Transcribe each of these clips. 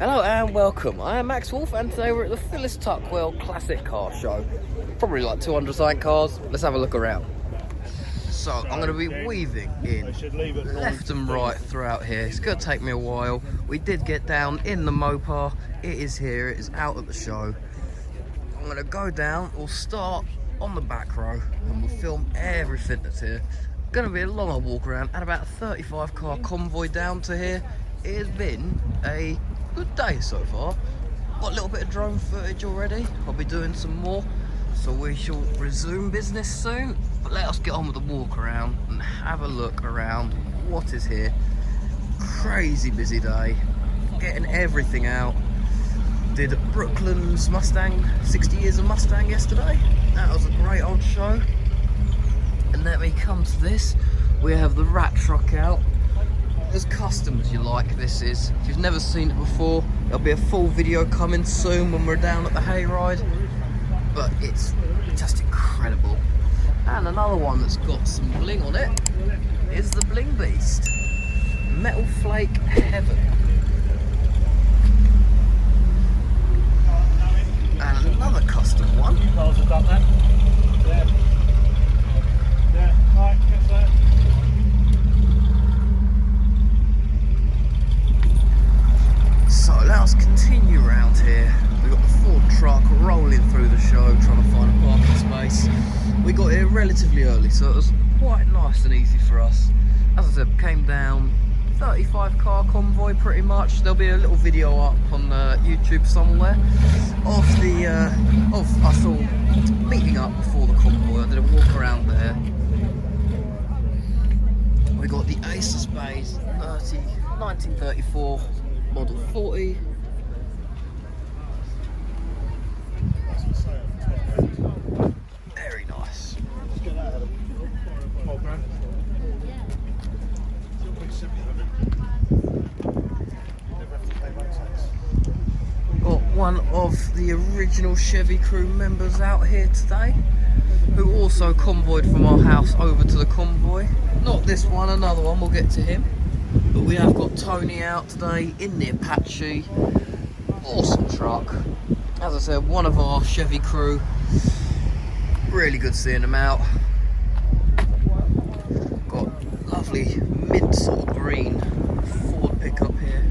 Hello and welcome. I am Max Wolf and today we're at the Phyllis Tuckwell Classic Car Show. Probably like 200 something cars. Let's have a look around. So I'm going to be weaving in left and right throughout here. It's going to take me a while. We did get down in the Mopar. It is here. It is out at the show. I'm going to go down. We'll start on the back row and we'll film everything that's here. Going to be a longer walk around and about a 35 car convoy down to here. It has been a good day so far. Got a little bit of drone footage already. I'll be doing some more, so we shall resume business soon. But let us get on with the walk around and have a look around what is here. Crazy busy day, getting everything out. Did Brooklyn's Mustang, 60 years of Mustang yesterday. That was a great old show. And let me come to this. We have the rat truck out. As custom as you like this is. If you've never seen it before, there'll be a full video coming soon when we're down at the hayride. But it's just incredible. And another one that's got some bling on it is the Bling Beast. Metal Flake Heaven. And another custom one. Cars have done that. Yeah, right, get that. So let us continue around here. We've got the Ford truck rolling through the show, trying to find a parking space. We got here relatively early, so it was quite nice and easy for us. As I said, came down 35 car convoy pretty much. There'll be a little video up on YouTube somewhere of us all meeting up before the convoy. I did a walk around there. We got the Ace of Spades 1934 Model 40. Very nice. Got one of the original Chevy crew members out here today, who also convoyed from our house over to the convoy. Not this one, another one, we'll get to him. But we have got Tony out today in the Apache. Awesome truck. As I said, one of our Chevy crew. Really good seeing them out. Got lovely mint sort of green Ford pickup here.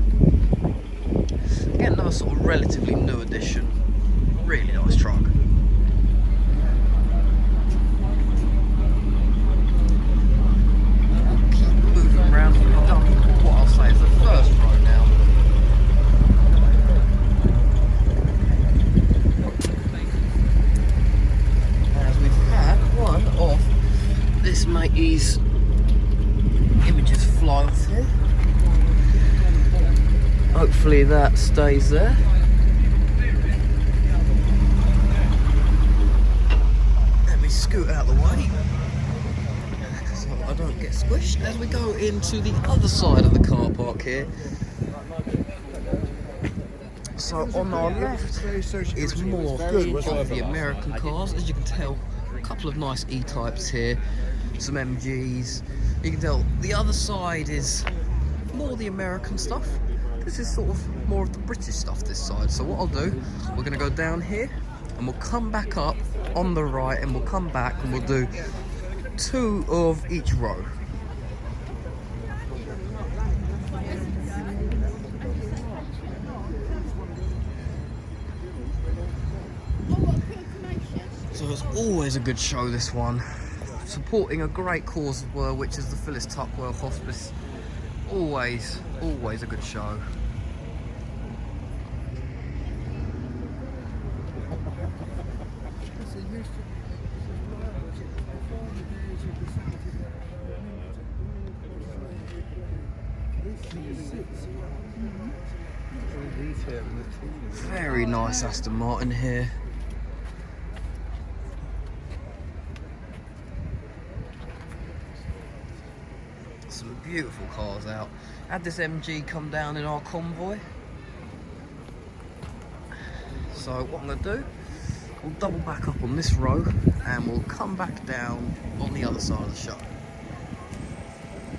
Again, another sort of relatively new addition. Really nice truck. Around, we've done what I'll say is the first row now. As we've had one of this matey's images fly off here. Hopefully that stays there. Let me scoot out the way so I don't get squished as we go into the other side of the car park here. So on our left is more of the American cars. As you can tell, a couple of nice E-types here, some MGs. You can tell the other side is more the American stuff. This is sort of more of the British stuff this side. So what I'll do, we're going to go down here and we'll come back up on the right and we'll come back and we'll do two of each row. So it's always a good show, this one. Supporting a great cause as well, which is the Phyllis Tuckwell Hospice. Always a good show. Very nice Aston Martin here. Some beautiful cars out. Had this MG come down in our convoy. So what I'm going to do, we'll double back up on this row and we'll come back down on the other side of the show.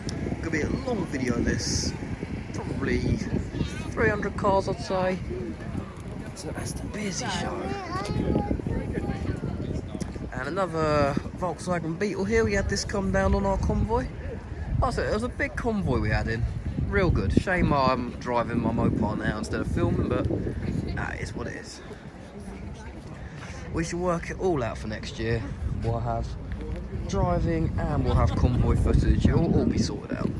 It's going to be a long video this, probably 300 cars, I'd say. So that's the busy show. And another Volkswagen Beetle here. We had this come down on our convoy. It was a big convoy we had in. Real good. Shame I'm driving my Mopar now instead of filming, but it is what it is. We should work it all out for next year. We'll have driving and we'll have convoy footage. It'll all be sorted out.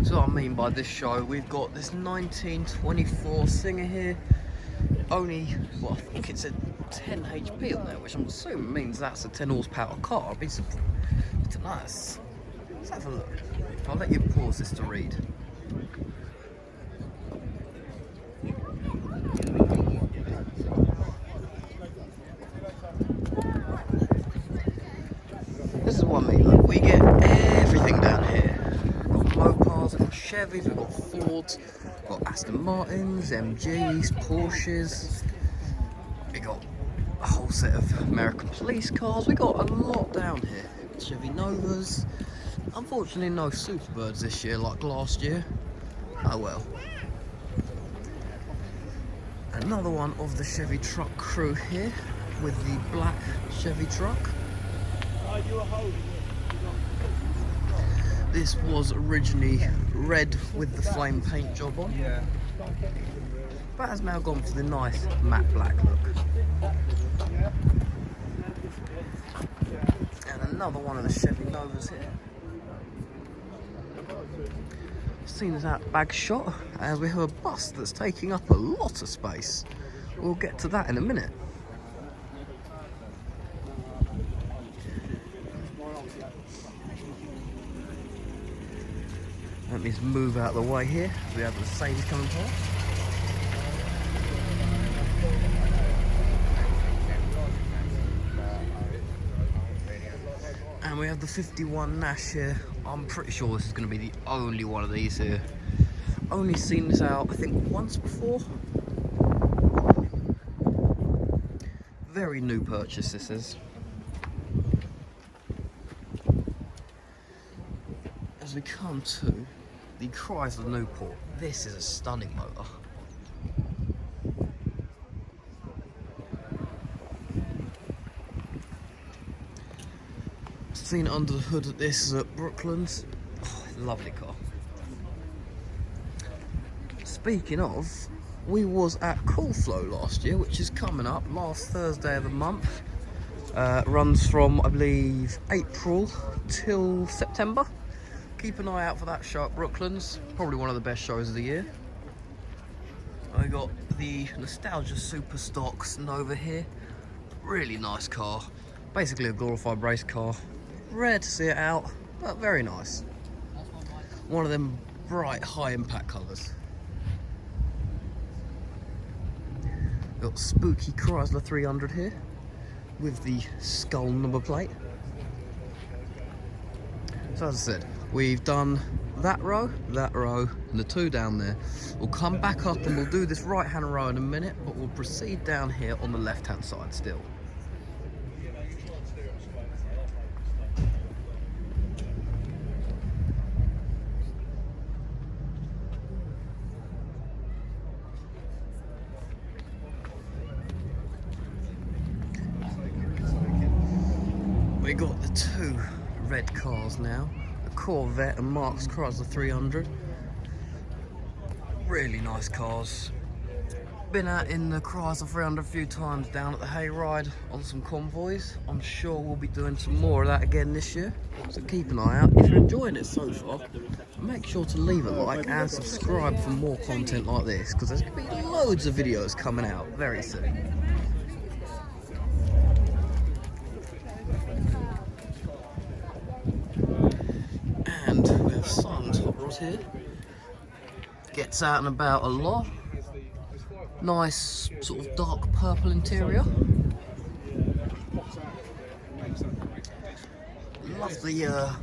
So what I mean by this show, we've got this 1924 Singer here. Only, well, I think it's a 10 HP on there, which I'm assuming means that's a 10 horsepower car. I'd be surprised. Nice. Let's have a look. I'll let you pause this to read. This is what I mean. Look, we get everything down here. We've got Mopars, we've got Chevys, we've got Fords, we've got Aston Martins, MGs, Porsches. We got a whole set of American police cars. We got a lot down here. Chevy Novas. Unfortunately, no Superbirds this year like last year. Oh well. Another one of the Chevy truck crew here with the black Chevy truck. This was originally red with the flame paint job on. Yeah. But has now gone for the nice matte black look. And another one of the Chevy Novas here. Seen as that bag shot, as we have a bus that's taking up a lot of space. We'll get to that in a minute. Let me just move out of the way here. We have the Mercedes coming past. And we have the 51 Nash here. I'm pretty sure this is going to be the only one of these here. Only seen this out, I think, once before. Very new purchase this is. As we come to the Chrysler Newport, this is a stunning motor. Seen under the hood of this at Brooklands. Oh, lovely car. Speaking of, we was at Coolflow last year, which is coming up last Thursday of the month. Runs from, I believe, April till September. Keep an eye out for that show at Brooklands. Probably one of the best shows of the year. I got the Nostalgia Super Stocks Nova here. Really nice car. Basically a glorified race car. Rare to see it out, but very nice. One of them bright, high impact colours. Got spooky Chrysler 300 here with the skull number plate. So as I said, we've done that row, and the two down there. We'll come back up and we'll do this right hand row in a minute, but we'll proceed down here on the left hand side still. We got the two red cars now, the Corvette and Mark's Chrysler 300. Really nice cars. Been out in the Chrysler 300 a few times down at the Hayride on some convoys. I'm sure we'll be doing some more of that again this year, so keep an eye out. If you're enjoying it so far, make sure to leave a like and subscribe for more content like this, because there's going to be loads of videos coming out very soon. And we have Simon's Hot Rod here. Gets out and about a lot. Nice sort of dark purple interior. Love the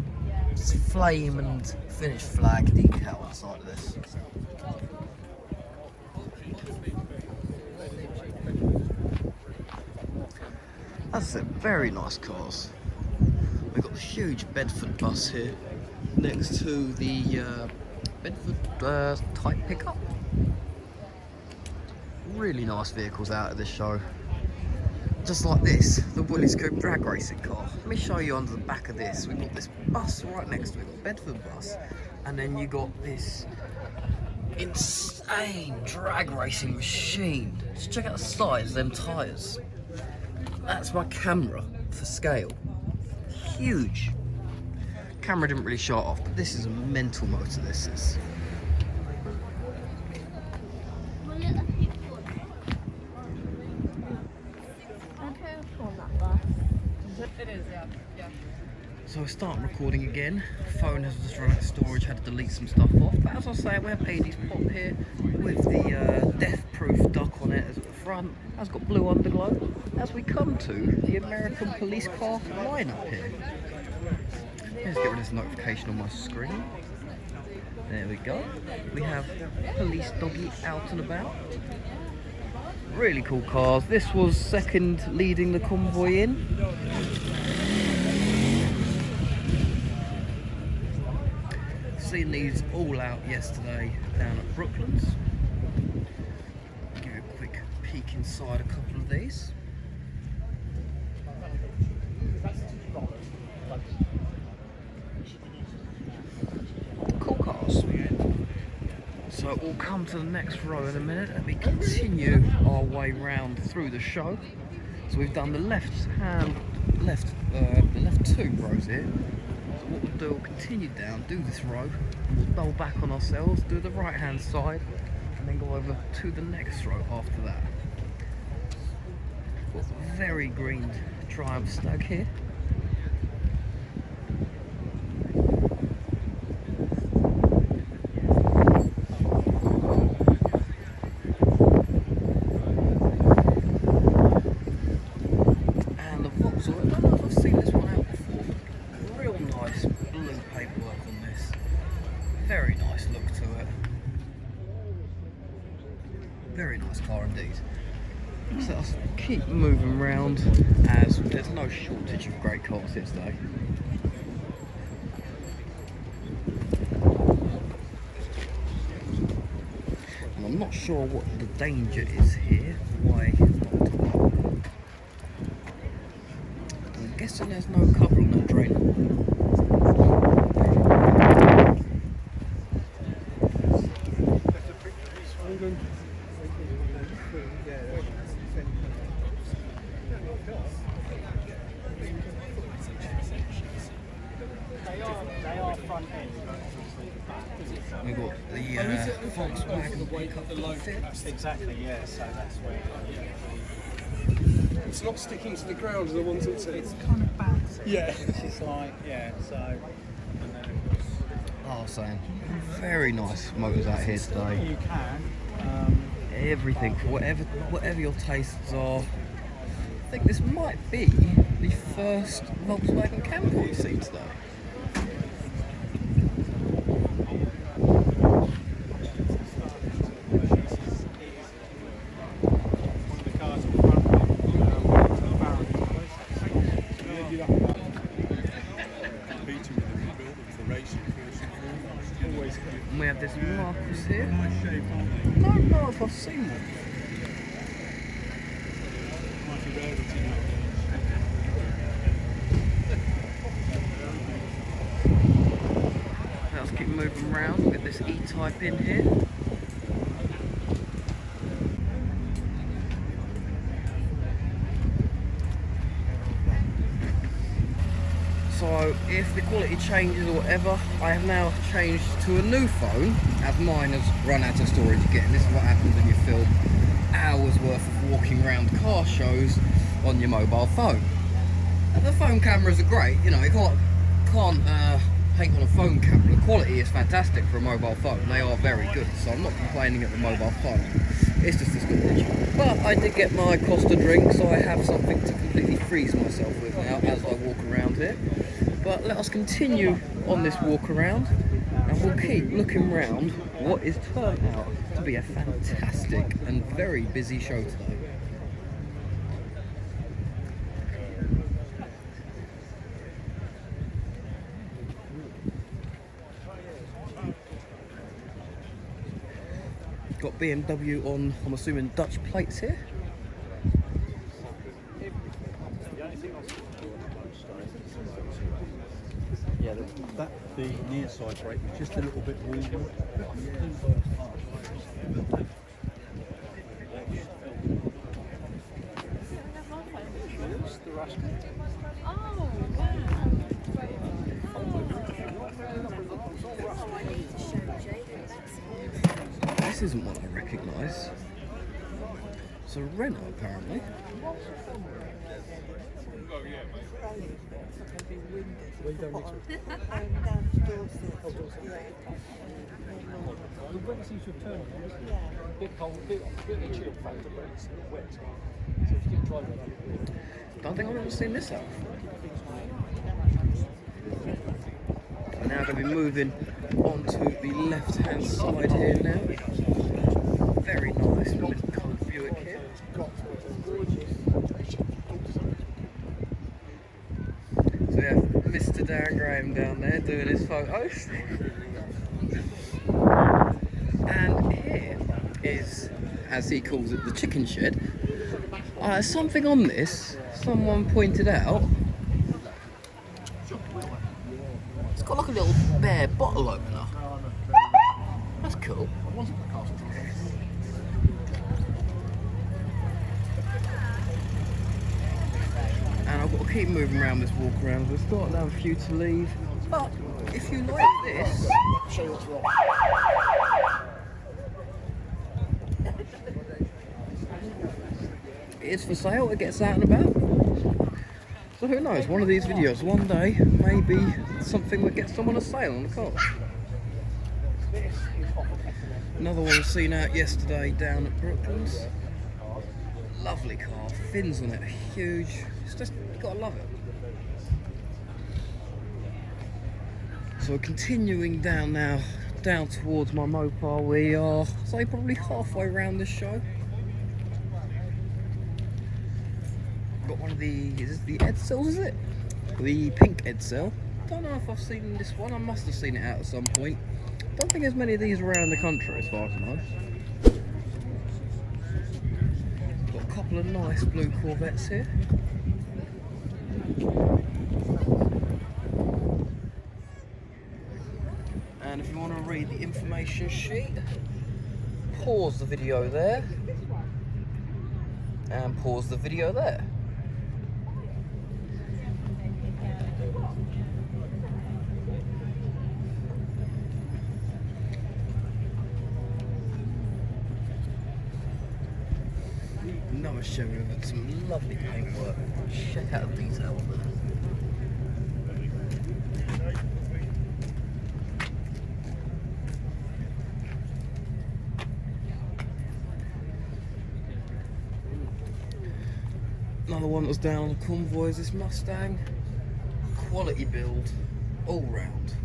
flame and finished flag decal inside of this. That's it, very nice cars. We've got the huge Bedford bus here next to the Bedford type pickup. Really nice vehicles out of this show. Just like this, the Woolly Scoop drag racing car. Let me show you under the back of this. We've got this bus right next to it, the Bedford bus, and then you got this insane drag racing machine. Just check out the size of them tyres. That's my camera for scale. Huge. Camera didn't really show it off, but this is a mental motor, this is. It is, yeah. So we're starting recording again. Phone has just run out of storage, had to delete some stuff off. But as I say, we have Adie's pop here with the death-proof duck on it as at the front. Has got blue underglow. As we come to the American police car lineup here. Let's get rid of this notification on my screen. There we go. We have police doggy out and about. Really cool cars. This was second leading the convoy in. Seen these all out yesterday down at Brooklands. Give you a quick peek inside a couple of these. Cool cars. So we'll come to the next row in a minute and we continue our way round through the show. So we've done the left two rows here. So what we'll do, we'll continue down, do this row, and we'll double back on ourselves, do the right hand side, and then go over to the next row after that. Got a very green Triumph Stag here. Very nice car indeed. So let's keep moving around as there's no shortage of great cars here today. And I'm not sure what the danger is here, why not to park. I'm guessing there's no cover on that drain. We've got the Volkswagen wake up fit. Exactly, yeah, so that's where. It's not sticking to the ground as the ones it's in. It's kind of bouncy. Yeah. It's like, yeah, so. Oh, saying very nice motors out here today. You can. Everything, whatever your tastes are. I think this might be the first Volkswagen Camper we've seen today. And we have this Marcus here. I don't know if I've seen one. Let's keep moving around with this E-Type in here. So if the quality changes or whatever, I have now changed to a new phone as mine has run out of storage again. This is what happens when you film hours worth of walking around car shows on your mobile phone. And the phone cameras are great, you know, you can't hate on a phone camera. The quality is fantastic for a mobile phone. They are very good, so I'm not complaining at the mobile phone. It's just the storage. But I did get my Costa drink, so I have something to completely freeze myself with now as I walk around here. But let us continue on this walk around And we'll keep looking round what is turned out to be a fantastic and very busy show today. Got BMW on, I'm assuming, Dutch plates here. Yeah, the near side brake was just a little bit warm. This isn't what I recognise. It's a Renault, apparently. Don't think I've ever seen this out. We're now going to be moving onto the left-hand side here now. Very nice little Buick here. So we have Mr. Dan Graham down there doing his photos. And here is, as he calls it, the chicken shed. Something on this, someone pointed out. It's got like a little bare bottle opener. That's cool. And I've got to keep moving around this walk around. We're starting to have a few to leave. But if you like this, show you what's wrong. It's for sale, it gets out and about. So who knows, one of these videos one day maybe something that gets someone a sale on the car. Another one seen out yesterday down at Brooklands. Lovely car, fins on it, huge. It's just, you gotta love it. So we're continuing down now, down towards my Mopar. We are, say, probably halfway around this show. Got one of the, is this the Edsels, is it? The pink Edsel. Don't know if I've seen this one, I must have seen it out at some point. Don't think there's many of these around the country as far as I know. Got a couple of nice blue Corvettes here. And if you want to read the information sheet, pause the video there. And pause the video there. Another Chevy with some lovely paintwork. Check out the detail on that. Another one that was down on the convoy is this Mustang. Quality build, all round.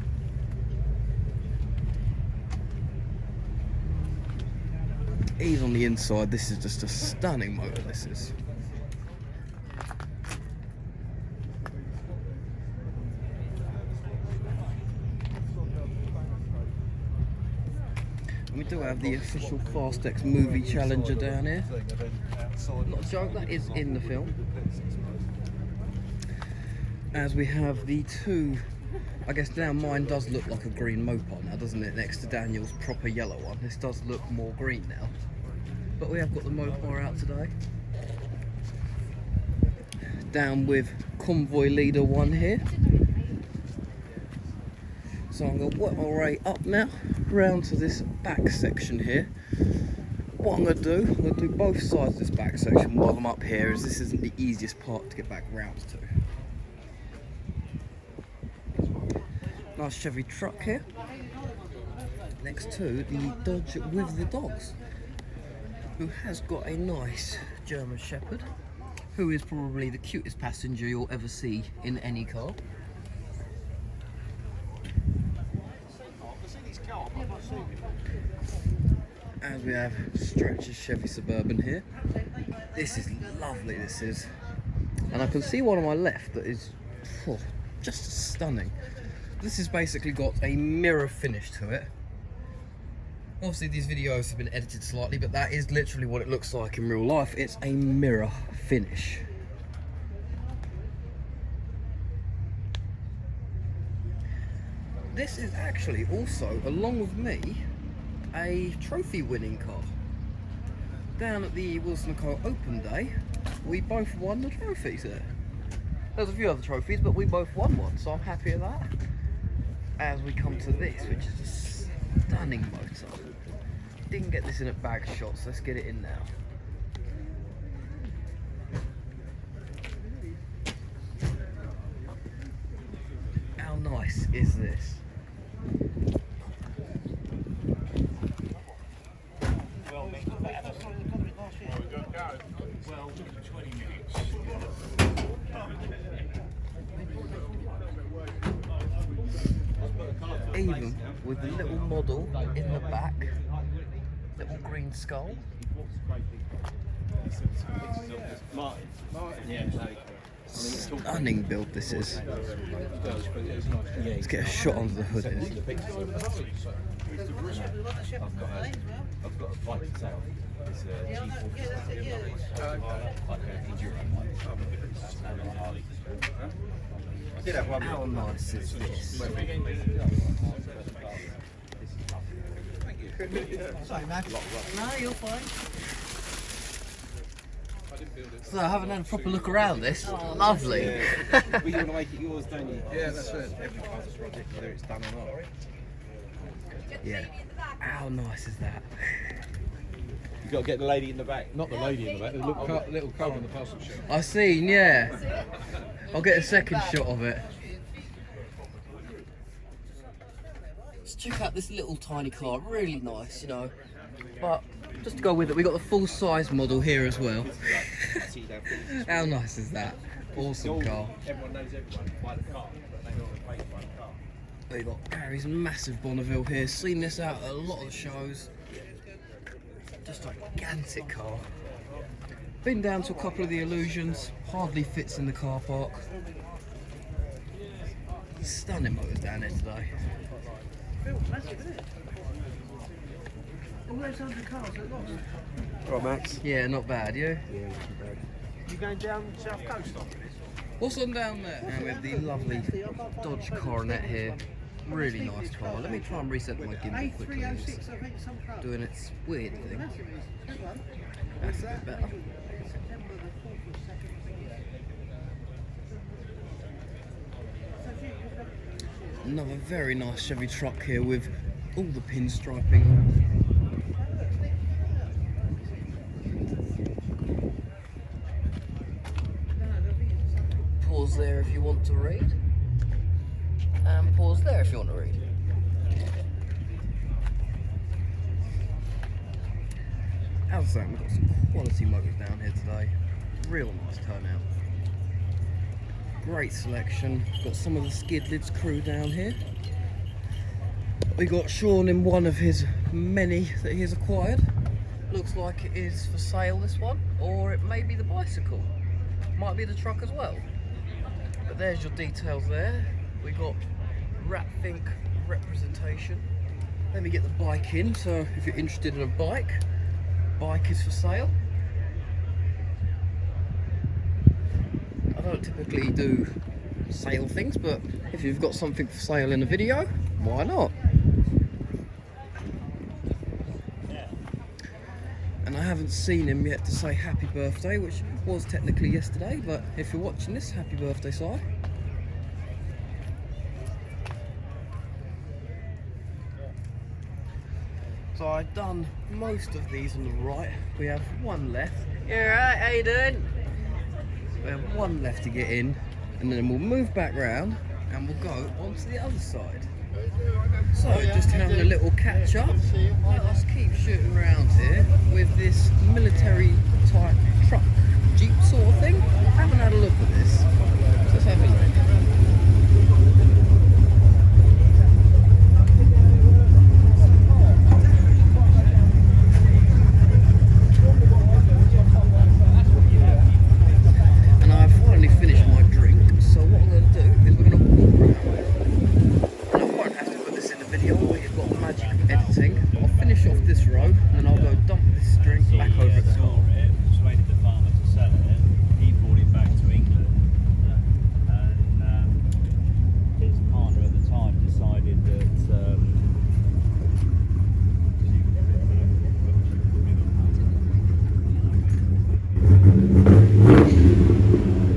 Even on the inside, this is just a stunning motor, this is. And we do have the official Fast-X movie Challenger down here. Not a joke, that is in the film. As we have the two, I guess now mine does look like a green Mopar now, doesn't it? Next to Daniel's proper yellow one. This does look more green now. But we have got the Mopar out today. Down with Convoy Leader 1 here. So I'm going to work my way up now, round to this back section here. What I'm going to do both sides of this back section while I'm up here, as this isn't the easiest part to get back round to. Nice Chevy truck here, next to the Dodge with the dogs, who has got a nice German Shepherd, who is probably the cutest passenger you'll ever see in any car. As we have Stretcher's Chevy Suburban here. This is lovely, this is. And I can see one on my left that is just stunning. This has basically got a mirror finish to it. Obviously these videos have been edited slightly, but that is literally what it looks like in real life. It's a mirror finish. This is actually also, along with me, a trophy winning car. Down at the Wilson & Co Open Day, we both won the trophies there. There's a few other trophies, but we both won one, so I'm happy with that. As we come to this, which is a stunning motor. Didn't get this in at bag shots, let's get it in now. How nice is this? Even with the little model in the back, little green skull. Stunning build this is. Let's get a shot under the hood here. I've got a bike to sell. It's a How nice is this? Sorry, Matt. No, you're fine. So I haven't had a proper look around this. Lovely. Yeah. Well, you want to make it yours, don't you? Yeah, that's it. Every car's a project, whether it's done or not. Yeah. How nice is that? You've got to get the lady in the back. Not the lady in the back, the little car on the parcel shelf. I seen, yeah. I'll get a second shot of it. Let's check out this little tiny car, really nice, you know. But just to go with it, we got the full size model here as well. How nice is that? Awesome car. Everyone knows everyone by the car, but they don't pay by the car. We got Gary's massive Bonneville here. Seen this out at a lot of shows. Just a gigantic car. Been down to a couple of the Illusions. Hardly fits in the car park. Stunning motors down here today. All those 100 cars at lost. Right, Max. Yeah, not bad, yeah? Yeah, not bad. You going down South Coast after this? What's on down there? And we have the lovely Dodge Coronet here. Really nice car. Let me try and reset my gimbal quickly. It's doing its weird thing. That's a bit better. Another very nice Chevy truck here with all the pinstriping. Pause there if you want to read. And pause there if you want to read. As I was saying, we've got some quality motors down here today. Real nice turnout. Great selection. Got some of the Skid Lids crew down here. We got Sean in one of his many that he has acquired. Looks like it is for sale, this one, or it may be the bicycle. Might be the truck as well. But there's your details there. We got Ratfink representation. Let me get the bike in, so if you're interested in a bike, bike is for sale. I don't typically do sale things, but if you've got something for sale in a video, why not? And I haven't seen him yet to say happy birthday, which was technically yesterday, but if you're watching this, happy birthday, Si. So I've done most of these on the right. We have one left. You alright, how you doing? We have one left to get in, and then we'll move back round and we'll go onto the other side. So just having a little catch up. Let us keep shooting around here with this military type truck, Jeep sort of thing. I haven't had a look at this. So let's have a look. eating. I'll finish off this row and I'll go dump this drink back over at the school. Persuaded the farmer to sell it. He brought it back to England, and his partner at the time decided that.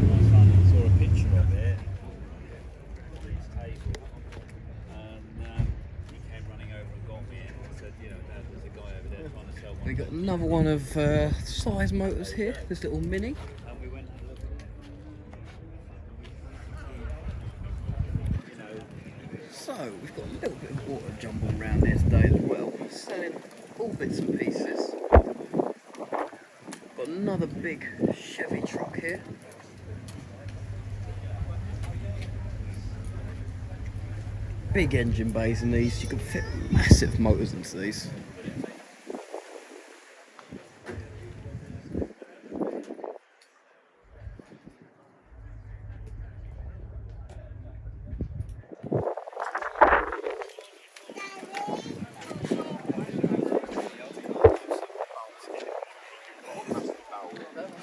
My son saw a picture of it on his table, and he came running over and got me and said, you know, Dad, there's a guy over there trying to sell one. We got another one of size motors here, this little Mini. And we went and had a look at it. So we've got a little bit of water jumble around here today as well, selling all bits and pieces. Got another big Chevy truck here. Big engine bays in these, you can fit massive motors into these.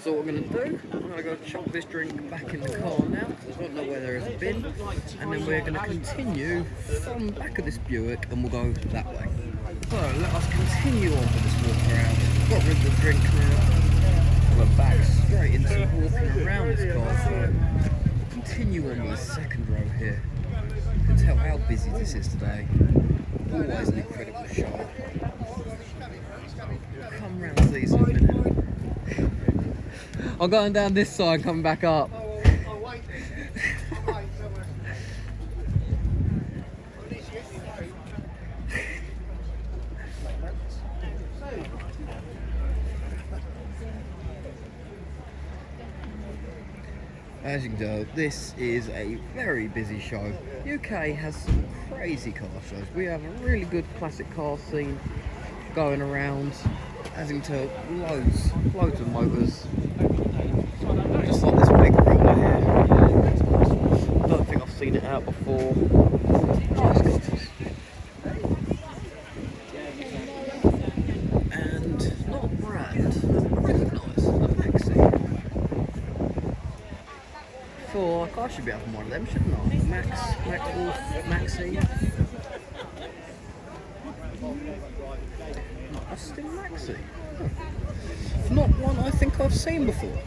So what we're going to do, I'm going to go chuck this drink back in the car now, I don't know where there is a bin, and then we're going to continue from the back of this Buick and we'll go that way. So let us continue on with this walk around. Got rid of the drink now, we're back straight into walking around this car, so we'll continue on with the second row here. You can tell how busy this is today, always an incredible show. We'll come round to these in a minute. I'm going down this side, coming back up. As you can tell, this is a very busy show. UK has some crazy car shows. We have a really good classic car scene going around. As you can tell, loads of motors. Just like this big roller here. I don't think I've seen it out before. And not a brand, I recognise a Maxi. Thought I should be having one of them, shouldn't I? Max Wolf, Maxi. Austin Maxi. Not one I think I've seen before.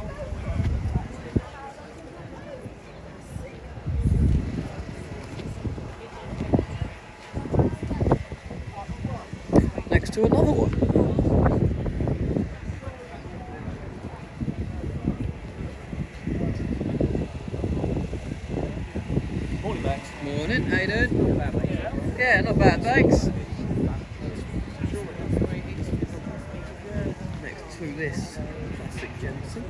Next to another one. Morning, Max. Morning, how you doing? Yeah, not bad, thanks. Next to this classic Jensen.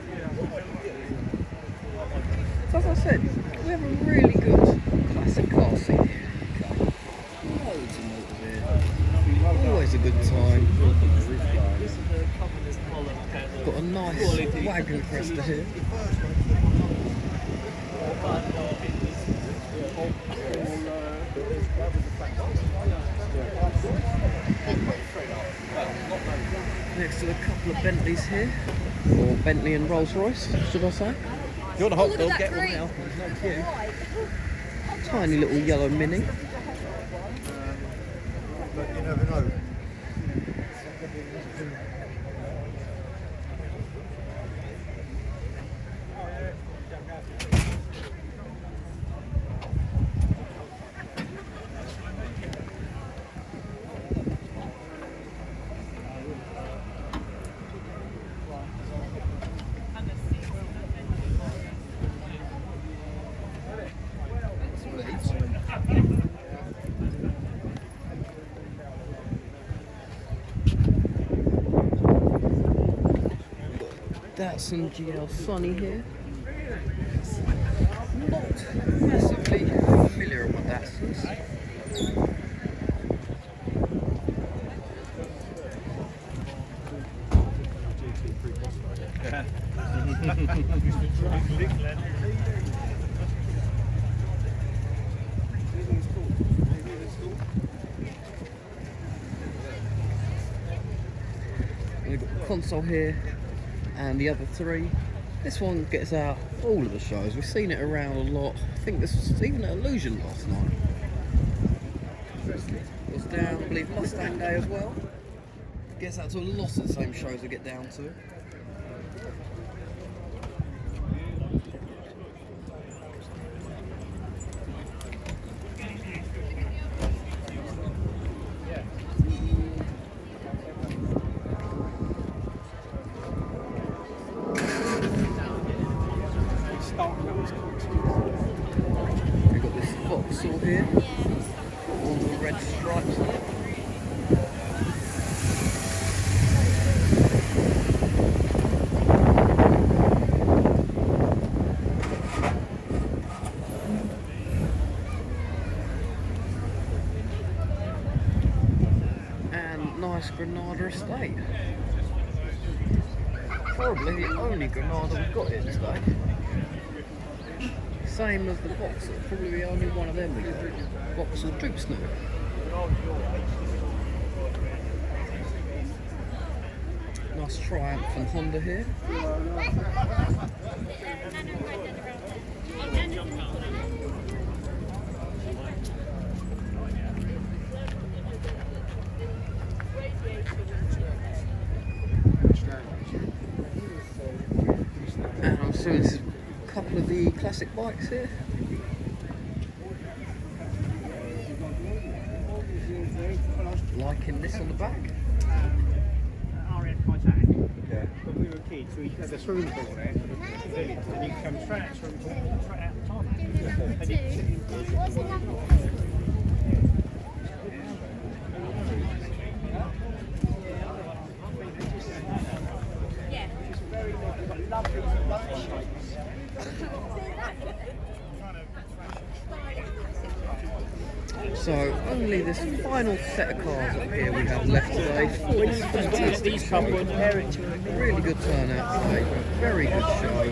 So as I said, we have a really good classic car scene here in the UK. Loads of motors here. Always a good time. Got a nice wagon cresta here. Next to a couple of Bentleys here, or Bentley and Rolls-Royce, should I say? You want a hot dog? Get one now. There's no queue. Tiny little yellow Mini. But you never know. Datsun GL Sunny here. Not massively familiar with Datsuns. And we've got the console here, and the other three. This one gets out all of the shows. We've seen it around a lot. I think this was even at Illusion last night. It was down, I believe, Mustang Day as well. Gets out to a lot of the same shows we get down to. We've got this Vauxhall here, all the red stripes on it. And nice Granada estate. Probably the only Granada we've got here today. Same as the Vauxhall, probably the only one of them we got. Vauxhall Droops now. Nice Triumph and Honda here. And I'm assuming this is a couple of the classic bikes here. Liking this on the back. Yeah. When we were kids, we had a swimming pool there, and you could come straight out the swimming pool, straight out the top. And you could sit in So only this final set of cars up here we have left today. Fantastic show. Really good turnout today. Very good show.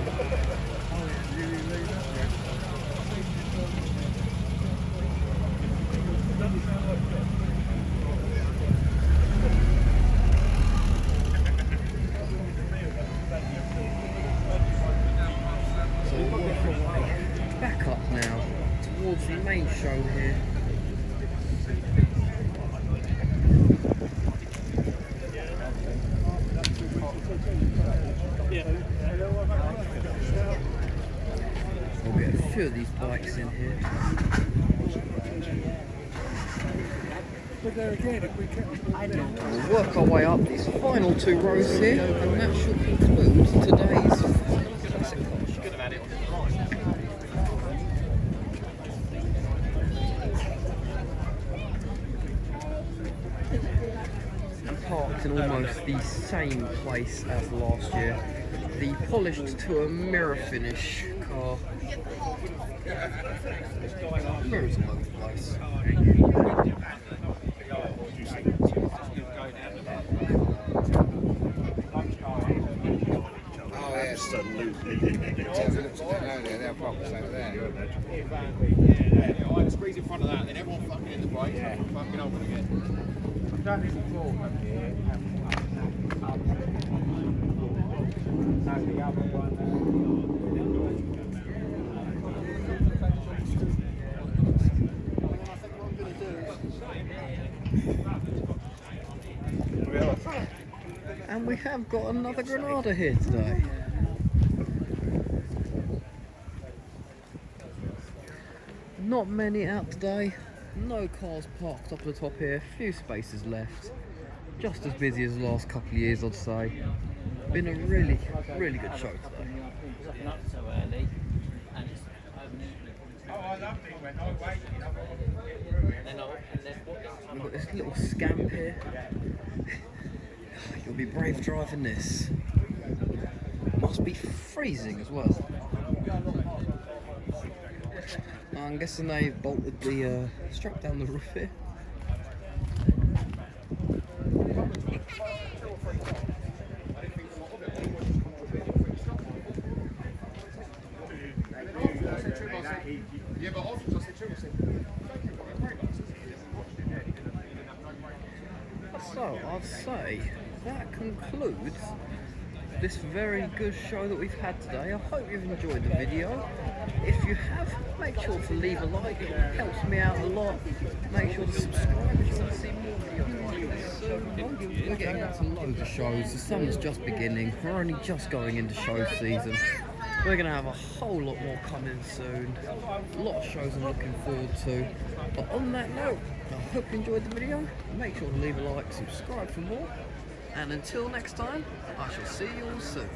So we'll work our way back up now towards the main show here. We'll get a few of these bikes in here. We'll work our way up these final two rows here, and that should conclude today's classic car show. Parked in almost the same place as last year. The polished to a mirror finish car. Mirrors all over the place. Oh, absolutely. They're probably there. I had to squeeze in front of that, then everyone fucking in the brakes, fucking over again. I've done this before up here. And the other one. And we have got another Granada here today. Not many out today. No cars parked up at the top here. Few spaces left. Just as busy as the last couple of years, I'd say. Been a really, really good show today. Not so early, and it's We've got this little scamp here. You'll be brave driving this. Must be freezing as well. I'm guessing they bolted the strap down the roof here. So I'd say that concludes this very good show that we've had today. I hope you've enjoyed the video. If you have, make sure to leave a like, it helps me out a lot. Make sure to subscribe if you want to see more videos. So we're getting into loads of shows, the summer's just beginning, we're only just going into show season. We're going to have a whole lot more coming soon, a lot of shows I'm looking forward to. But on that note, I hope you enjoyed the video, make sure to leave a like, subscribe for more, and until next time, I shall see you all soon.